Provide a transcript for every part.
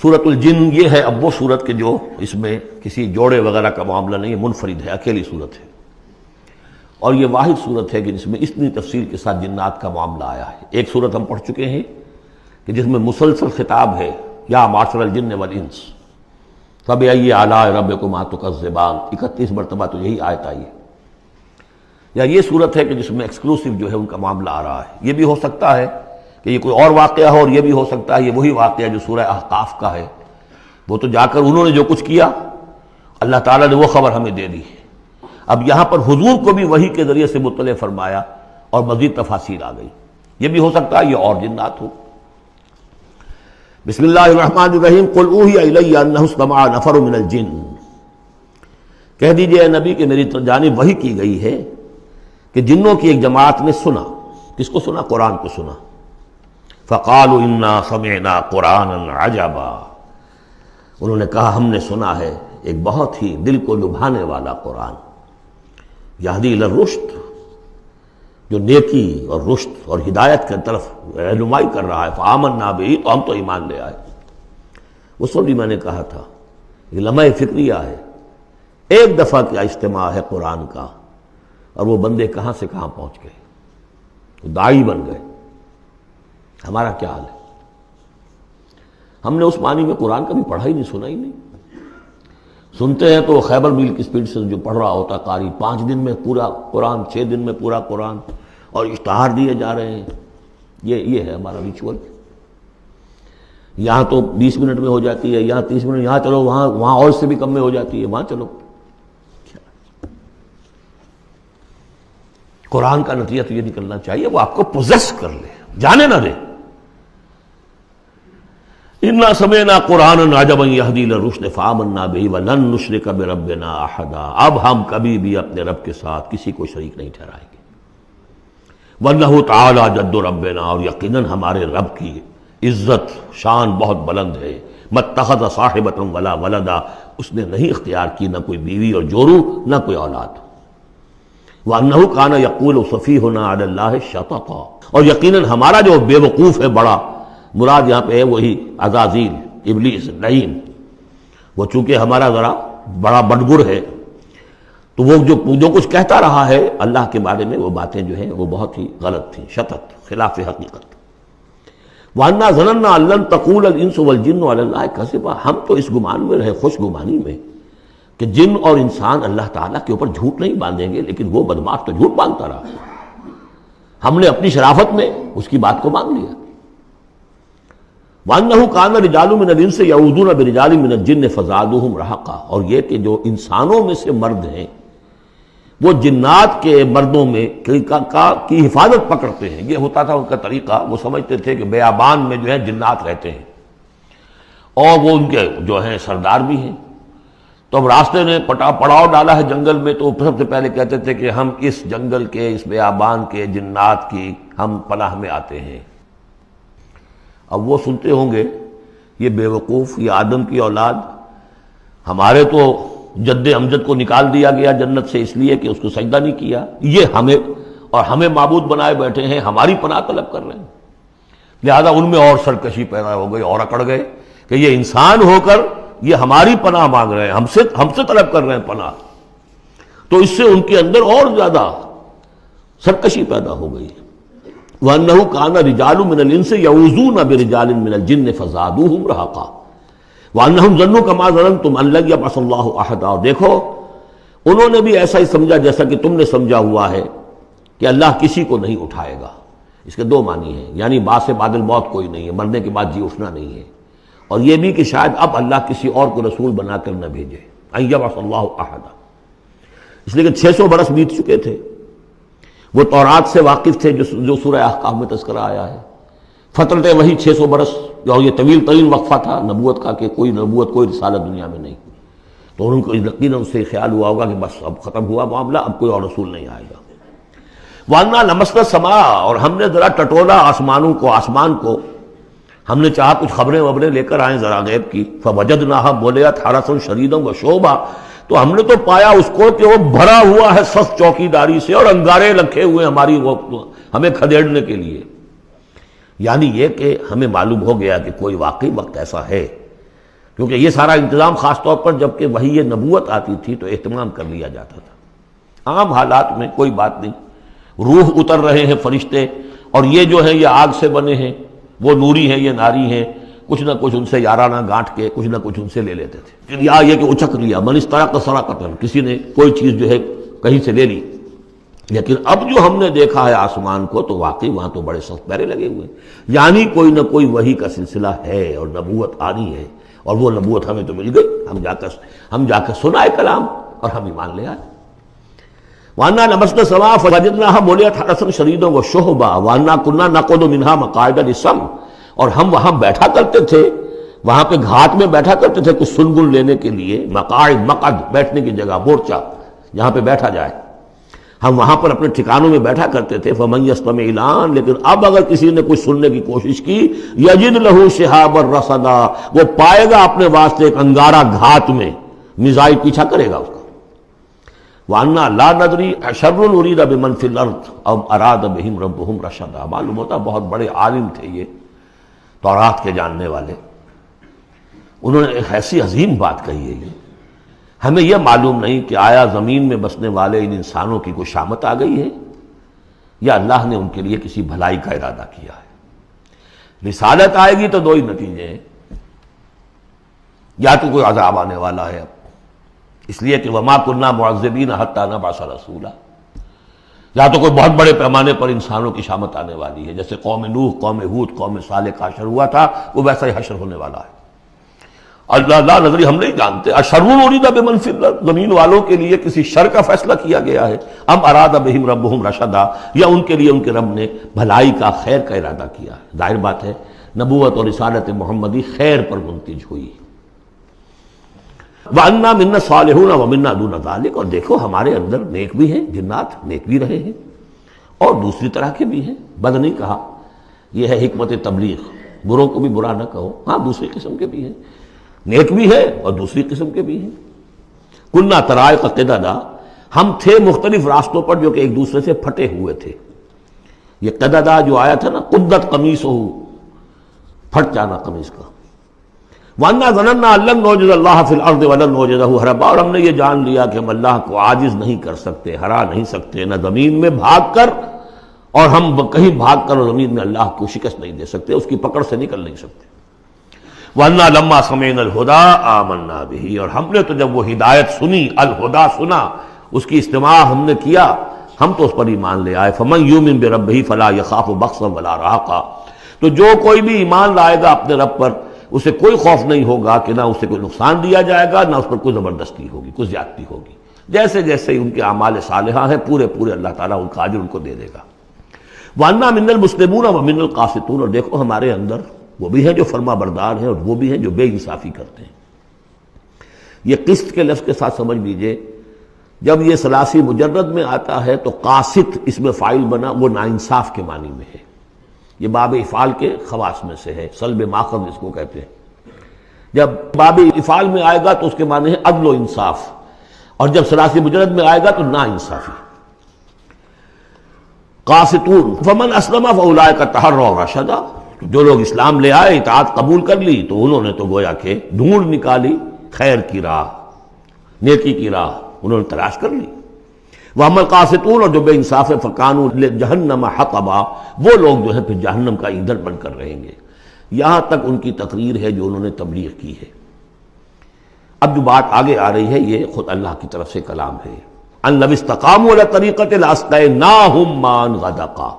سورۃ الجن یہ ہے اب وہ سورت کے جو اس میں کسی جوڑے وغیرہ کا معاملہ نہیں ہے، منفرد ہے، اکیلی سورت ہے، اور یہ واحد سورت ہے کہ جس میں اتنی تفصیل کے ساتھ جنات کا معاملہ آیا ہے۔ ایک سورت ہم پڑھ چکے ہیں کہ جس میں مسلسل خطاب ہے، یا معشر الجن والانس فبأي آلاء ربكما تكذبان، 31 مرتبہ تو یہی آیت آئی ہے۔ یا یہ صورت ہے کہ جس میں ایکسکلوسیو جو ہے ان کا معاملہ آ رہا ہے۔ یہ بھی ہو سکتا ہے کہ یہ کوئی اور واقعہ ہو، اور یہ بھی ہو سکتا ہے یہ وہی واقعہ جو سورہ احقاف کا ہے، وہ تو جا کر انہوں نے جو کچھ کیا اللہ تعالیٰ نے وہ خبر ہمیں دے دی۔ اب یہاں پر حضور کو بھی وحی کے ذریعے سے مطلع فرمایا اور مزید تفاصیل آ گئی۔ یہ بھی ہو سکتا ہے یہ اور جنات ہو۔ بسم اللہ الرحمن الرحیم، قل اوحی الی انہ استمع نفر من الجن، کہہ دیجئے اے نبی کہ میری جانب وحی کی گئی ہے کہ جنوں کی ایک جماعت نے سنا۔ کس کو سنا؟ قرآن کو سنا۔ فقالوا انا سمعنا قرآنا عجبا، انہوں نے کہا ہم نے سنا ہے ایک بہت ہی دل کو لبھانے والا قرآن، یہدی الی الرشد، جو نیکی اور رشد اور ہدایت کی طرف رہنمائی کر رہا ہے۔ فآمنا بہ، تو ہم تو ایمان لے آئے۔ اس وقت بھی میں نے کہا تھا یہ لمحہ فکریہ ہے، ایک دفعہ کیا اجتماع ہے قرآن کا، اور وہ بندے کہاں سے کہاں پہنچ گئے، تو داعی بن گئے۔ ہمارا کیا حال ہے؟ ہم نے اس معنی میں قرآن کبھی پڑھا ہی نہیں، سنا ہی نہیں۔ سنتے ہیں تو خیبر میل کی سپیڈ سے جو پڑھ رہا ہوتا قاری، 5 دن میں پورا قرآن، 6 دن میں پورا قرآن، اور اشتہار دیے جا رہے ہیں۔ یہ ہے ہمارا ریچول۔ یہاں تو 20 منٹ میں ہو جاتی ہے، یہاں 30 منٹ، یہاں چلو وہاں اور اس سے بھی کم میں ہو جاتی ہے، وہاں چلو۔ قرآن کا نتیجہ تو یہ نکلنا چاہیے وہ آپ کو پوزیس کر لے، جانے نہ دے۔ انا سمعنا قرآنا عجبا یہدی الی الرشد فآمنا بہ ولن نشرک بربنا احدا، اب ہم کبھی بھی اپنے رب کے ساتھ کسی کو شریک نہیں ٹھہرائیں گے۔ وانہ تعالی جد ربنا، اور یقیناً ہمارے رب کی عزت شان بہت بلند ہے۔ ماتخذ صاحبۃ ولا ولدا، اس نے نہیں اختیار کی نہ کوئی بیوی اور جورو، نہ کوئی اولاد۔ وانہ کان یقول سفیہنا علی اللہ شططا، اور یقیناً ہمارا جو بے وقوف ہے بڑا، مراد یہاں پہ ہے وہی عزازیل، ابلیس، لعین، وہ چونکہ ہمارا ذرا بڑا بڑگر ہے، تو وہ جو کچھ کہتا رہا ہے اللہ کے بارے میں، وہ باتیں جو ہیں وہ بہت ہی غلط تھیں، شطط، خلاف حقیقت۔ وَأَنَّا ظَنَنَّا أَن لَّن تَقُولَ الْإِنسُ وَالْجِنُّ عَلَى اللَّهِ كَذِبًا، ہم تو اس گمان میں رہے، خوش گمانی میں، کہ جن اور انسان اللہ تعالیٰ کے اوپر جھوٹ نہیں باندھیں گے، لیکن وہ بدماش تو جھوٹ باندھتا رہا۔ ہم نے اپنی شرافت میں اس کی بات کو مان لیا۔ وَأَنَّهُ كَانَ رِجَالٌ مِّنَ الْإِنسِ يَعُوذُونَ بِرِجَالٍ مِّنَ الْجِنِّ فَزَادُوهُمْ رَهَقًا، اور یہ کہ جو انسانوں میں سے مرد ہیں وہ جنات کے مردوں میں کی حفاظت پکڑتے ہیں۔ یہ ہوتا تھا ان کا طریقہ، وہ سمجھتے تھے کہ بیابان میں جو ہے جنات رہتے ہیں اور وہ ان کے جو ہیں سردار بھی ہیں، تو اب راستے نے پڑاؤ ڈالا ہے جنگل میں، تو سب سے پہلے کہتے تھے کہ ہم اس جنگل کے، اس بیابان کے جنات کی ہم پناہ میں آتے ہیں۔ اب وہ سنتے ہوں گے یہ بے وقوف، یہ آدم کی اولاد، ہمارے تو جد امجد کو نکال دیا گیا جنت سے اس لیے کہ اس کو سجدہ نہیں کیا، یہ ہمیں معبود بنائے بیٹھے ہیں، ہماری پناہ طلب کر رہے ہیں۔ لہذا ان میں اور سرکشی پیدا ہو گئی، اور اکڑ گئے کہ یہ انسان ہو کر یہ ہماری پناہ مانگ رہے ہیں، ہم سے طلب کر رہے ہیں پناہ، تو اس سے ان کے اندر اور زیادہ سرکشی پیدا ہو گئی۔ وَأَنَّهُ كَانَ رِجَالٌ مِّنَ الْإِنسِ يَعُوذُونَ بِرِجَالٍ مِّنَ الْجِنِّ فَزَادُوهُمْ رَهَقًا وَأَنَّهُمْ ظَنُّوا كَمَا ظَنَنتُمْ أَن لَّن يَبْعَثَ اللَّهُ أَحَدًا، اور دیکھو انہوں نے بھی ایسا ہی سمجھا جیسا کہ تم نے سمجھا ہوا ہے کہ اللہ کسی کو نہیں اٹھائے گا۔ اس کے 2 معنی ہیں، یعنی بعد سے بعد الموت کوئی نہیں ہے، مرنے کے بعد جی اٹھنا نہیں ہے، اور یہ بھی کہ شاید اب اللہ کسی اور کو رسول بنا کر نہ بھیجے، أن يبعث الله أحدا، اس لیے کہ 600 برس بیت چکے تھے، وہ تورات سے واقف تھے جو سورہ احقاف میں تذکرہ آیا ہے۔ فترت وہی 600 برس، اور یہ طویل ترین وقفہ تھا نبوت کا، کہ کوئی نبوت کوئی رسالت دنیا میں نہیں، تو ان کو یقیناً اس سے خیال ہوا ہوگا کہ بس اب ختم ہوا معاملہ، اب کوئی اور رسول نہیں آئے گا۔ وَأَنَّا لَمَسْنَا السَّمَاءَ، اور ہم نے ذرا ٹٹولا آسمان کو، ہم نے چاہا کچھ خبریں لے کر آئیں ذرا غیب کی، فَوَجَدْنَاهَا مُلِئَتْ حَرَسًا شَدِيدًا وَشُعُبًا، تو ہم نے تو پایا اس کو کہ وہ بھرا ہوا ہے سخت چوکیداری سے، اور انگارے رکھے ہوئے ہماری ہمیں کھدیڑنے کے لیے۔ یعنی یہ کہ ہمیں معلوم ہو گیا کہ کوئی واقعی وقت ایسا ہے کیونکہ یہ سارا انتظام خاص طور پر جب کہ وحی نبوت آتی تھی تو اہتمام کر لیا جاتا تھا۔ عام حالات میں کوئی بات نہیں، روح اتر رہے ہیں فرشتے، اور یہ جو ہیں یہ آگ سے بنے ہیں، وہ نوری ہیں یہ ناری ہیں، کچھ نہ کچھ ان سے یارانہ گانٹ کے کچھ نہ کچھ ان سے لے لیتے تھے، یا یہ کہ اچک لیا، من استرق سرقۃ، کسی نے کوئی چیز جو ہے کہیں سے لے لی۔ لیکن اب جو ہم نے دیکھا ہے آسمان کو تو واقعی وہاں تو بڑے سخت پہرے لگے ہوئے ہیں، یعنی کوئی نہ کوئی وحی کا سلسلہ ہے اور نبوت آنی ہے، اور وہ نبوت ہمیں تو مل گئی، ہم جا کر سنائے کلام اور ہم ایمان لے آئے۔ وَأَنَّا لَمَسْنَا السَّمَاءَ فَوَجَدْنَاهَا مُلِئَتْ حَرَسًا شَدِيدًا وَشُهُبًا وَأَنَّا كُنَّا نَقْعُدُ مِنْهَا مَقَاعِدَ لِلسَّمْعِ، اور ہم وہاں بیٹھا کرتے تھے، وہاں پہ گھاٹ میں بیٹھا کرتے تھے کچھ سنگن لینے کے لیے، مقاعد، مقعد بیٹھنے کی جگہ، مورچہ جہاں پہ بیٹھا جائے، ہم وہاں پر اپنے ٹھکانوں میں بیٹھا کرتے تھے۔ فَمَن يَسْتَمِعِ الْآنَ، لیکن اب اگر کسی نے کچھ سننے کی کوشش کی، يَجِدْ لَهُ شِهَابًا رَصَدًا، وہ پائے گا اپنے واسطے ایک انگارہ گھات میں، میزائل پیچھا کرے گا اس کا۔ وَأَنَّا لَا نَدْرِي أَشَرٌّ أُرِيدَ بِمَنْ فِي الْأَرْضِ أَمْ أَرَادَ بِهِمْ رَبُّهُمْ رَشَدًا۔ معلوم ہوتا بہت بڑے عالم تھے یہ، تورات کے جاننے والے، انہوں نے ایک ایسی عظیم بات کہی ہے یہ، ہمیں یہ معلوم نہیں کہ آیا زمین میں بسنے والے ان انسانوں کی کوئی شامت آ گئی ہے یا اللہ نے ان کے لیے کسی بھلائی کا ارادہ کیا ہے۔ رسالت آئے گی تو دو ہی نتیجے ہیں، یا تو کوئی عذاب آنے والا ہے اب، اس لیے کہ وما كنا معذبین حتی نبعث رسولا، یا تو کوئی بہت بڑے پیمانے پر انسانوں کی شامت آنے والی ہے، جیسے قوم نوح، قوم ہود، قوم صالح کا حشر ہوا تھا، وہ ویسا ہی حشر ہونے والا ہے۔ اللہ لا نظری، ہم نہیں جانتے، اشر ارید بمن فی الارض، زمین والوں کے لیے کسی شر کا فیصلہ کیا گیا ہے، ام اراد بہم ربہم رشدا، یا ان کے لیے ان کے رب نے بھلائی کا، خیر کا ارادہ کیا ہے۔ ظاہر بات ہے نبوت اور رسالت محمدی خیر پر منتج ہوئی۔ وَأَنَّا مِنَّا الصَّالِحُونَ وَمِنَّا دُونَ ذَلِكَ، اور دیکھو ہمارے اندر نیک بھی ہیں، جنات نیک بھی رہے ہیں اور دوسری طرح کے بھی ہیں، بد نہیں کہا، یہ ہے حکمت تبلیغ، بروں کو بھی برا نہ کہو، ہاں دوسری قسم کے بھی ہیں، نیک بھی ہے اور دوسری قسم کے بھی ہیں۔ کُنَّا طَرَائِقَ قِدَدًا، ہم تھے مختلف راستوں پر جو کہ ایک دوسرے سے پھٹے ہوئے تھے۔ یہ قددا جو آیا تھا نا، قدت قمیصہ، پھٹ جانا قمیص کا۔ وَأَنَّا ظَنَنَّا أَن لَّن نُعْجِزَ اللَّهَ فِي الْأَرْضِ وَلَن نُعْجِزَهُ هَرَبًا، اور ہم نے یہ جان لیا کہ ہم اللہ کو عاجز نہیں کر سکتے، ہرا نہیں سکتے، نہ زمین میں بھاگ کر، اور ہم کہیں بھاگ کر اور زمین میں اللہ کو شکست نہیں دے سکتے، اس کی پکڑ سے نکل نہیں سکتے۔ وَأَنَّا لَمَّا سَمِعْنَا الْهُدَىٰ آمَنَّا بِهِ، اور ہم نے تو جب وہ ہدایت سنی، الہدا سنا، اس کی استماع ہم نے کیا، ہم تو اس پر ایمان لے آئے۔ فَمَن يُؤْمِن بِرَبِّهِ فَلَا يَخَافُ بَخْسًا وَلَا رَهَقًا، تو جو کوئی بھی ایمان لائے گا اپنے رب پر، اسے کوئی خوف نہیں ہوگا کہ نہ اسے کوئی نقصان دیا جائے گا، نہ اس پر کوئی زبردستی ہوگی، کوئی زیادتی ہوگی، جیسے جیسے ان کے اعمال صالحہ ہیں پورے پورے اللہ تعالیٰ ان کا اجر ان کو دے دے گا۔ وَأَنَّا مِنَّا الْمُسْلِمُونَ وَمِنَّا الْقَاسِطُونَ، اور دیکھو ہمارے اندر وہ بھی ہیں جو فرما بردار ہیں اور وہ بھی ہیں جو بے انصافی کرتے ہیں۔ یہ قسط کے لفظ کے ساتھ سمجھ لیجئے، جب یہ ثلاثی مجرد میں آتا ہے تو قاسط اس میں فاعل بنا، وہ ناانصاف کے معنی میں ہے، یہ باب افعال کے خواص میں سے ہے، سلب ماخذ اس کو کہتے ہیں۔ جب باب افعال میں آئے گا تو اس کے معنی ہے عدل و انصاف، اور جب ثلاثی مجرد میں آئے گا تو نا انصافی۔ قاسطون فمن اسلم فاولئک تحروا رشدا، جو لوگ اسلام لے آئے، اطاعت قبول کر لی، تو انہوں نے تو گویا کہ ڈھونڈ نکالی خیر کی راہ، نیکی کی راہ انہوں نے تلاش کر لی۔ وَأَمَّا الْقَاسِطُونَ، اور جو بے انصاف ہے، فَكَانُوا لِجَهَنَّمَ حَطَبًا، وہ لوگ جو ہے پھر جہنم کا ایندھن بن کر رہیں گے۔ یہاں تک ان کی تقریر ہے جو انہوں نے تبلیغ کی ہے۔ اب جو بات آگے آ رہی ہے یہ خود اللہ کی طرف سے کلام ہے۔ أَن لَوِ اسْتَقَامُوا عَلَى الطَّرِيقَةِ لَأَسْقَيْنَاهُم مَّاءً غَدَقًا،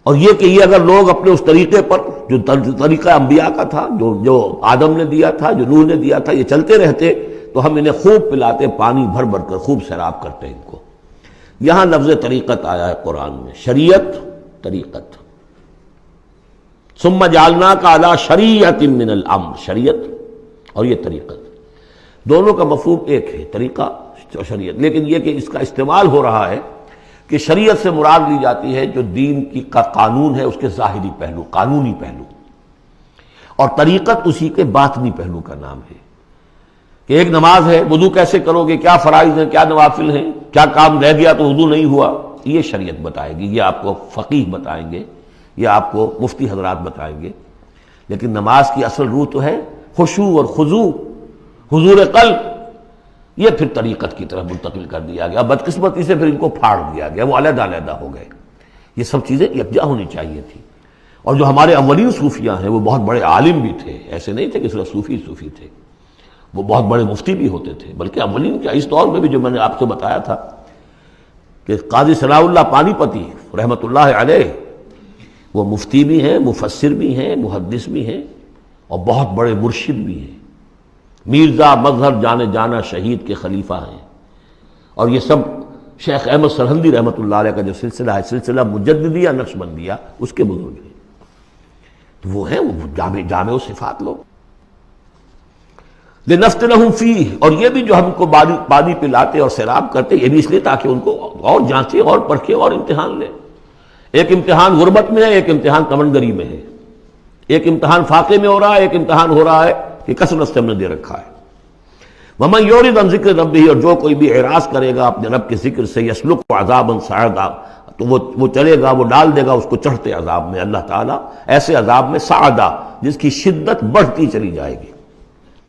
اور یہ کہ یہ اگر لوگ اپنے اس طریقے پر جو طریقہ انبیاء کا تھا، جو آدم نے دیا تھا، جو نوح نے دیا تھا، یہ چلتے رہتے تو ہم انہیں خوب پلاتے، پانی بھر بھر کر خوب سیراب کرتے ان کو۔ یہاں لفظ طریقت آیا ہے قرآن میں، شریعت، طریقت۔ ثم جعلناک علی شریعۃ من الامر، شریعت اور یہ طریقت، دونوں کا مفہوم ایک ہے، طریقہ اور شریعت، لیکن یہ کہ اس کا استعمال ہو رہا ہے کہ شریعت سے مراد لی جاتی ہے جو دین کی کا قانون ہے، اس کے ظاہری پہلو، قانونی پہلو، اور طریقت اسی کے باطنی پہلو کا نام ہے کہ ایک نماز ہے، وضو کیسے کرو گے، کیا فرائض ہیں، کیا نوافل ہیں، کیا کام رہ گیا تو وضو نہیں ہوا، یہ شریعت بتائے گی، یہ آپ کو فقیہ بتائیں گے، یہ آپ کو مفتی حضرات بتائیں گے، لیکن نماز کی اصل روح تو ہے خشوع اور خضوع، حضور قلب، یہ پھر طریقت کی طرف منتقل کر دیا گیا. بدقسمتی سے پھر ان کو پھاڑ دیا گیا، وہ علیحدہ علیحدہ ہو گئے. یہ سب چیزیں یکجا ہونی چاہیے تھی. اور جو ہمارے اولین صوفیاء ہیں وہ بہت بڑے عالم بھی تھے، ایسے نہیں تھے کہ صرف صوفی تھے، وہ بہت بڑے مفتی بھی ہوتے تھے. بلکہ اولین کیا، اس دور میں بھی جو میں نے آپ سے بتایا تھا کہ قاضی ثناء اللہ پانی پتی رحمۃ اللہ علیہ، وہ مفتی بھی ہیں، مفسر بھی ہیں، محدث بھی ہیں، اور بہت بڑے مرشد بھی ہیں. میرزا مظہر جانے جانا شہید کے خلیفہ ہیں. اور یہ سب شیخ احمد سرہندی رحمۃ اللہ علیہ کا جو سلسلہ ہے، سلسلہ مجددیہ نقشبندیہ، اس کے بزرگ ہیں. تو وہ ہیں، وہ جامع صفات لوگ. لنفتنہم فیہ، اور یہ بھی جو ہم کو پانی پلاتے اور سیراب کرتے، یہ بھی اس لیے تاکہ ان کو اور جانچے اور پرکھے اور امتحان لیں. ایک امتحان غربت میں ہے، ایک امتحان تمنگری میں ہے. ایک امتحان فاقے میں ہو رہا ہے، ایک امتحان ہو رہا ہے کہ کثرت سے ہم نے دے رکھا ہے. وَمَن يُعْرِضْ عَن ذِكْرِ رَبِّهِ، اور جو کوئی بھی اعراض کرے گا اپنے رب کے ذکر سے، يَسْلُكْهُ عَذَابًا صَعَدًا، تو وہ چلے گا، وہ ڈال دے گا اس کو چڑھتے عذاب میں. اللہ تعالیٰ ایسے عذاب میں صعدا، جس کی شدت بڑھتی چلی جائے گی.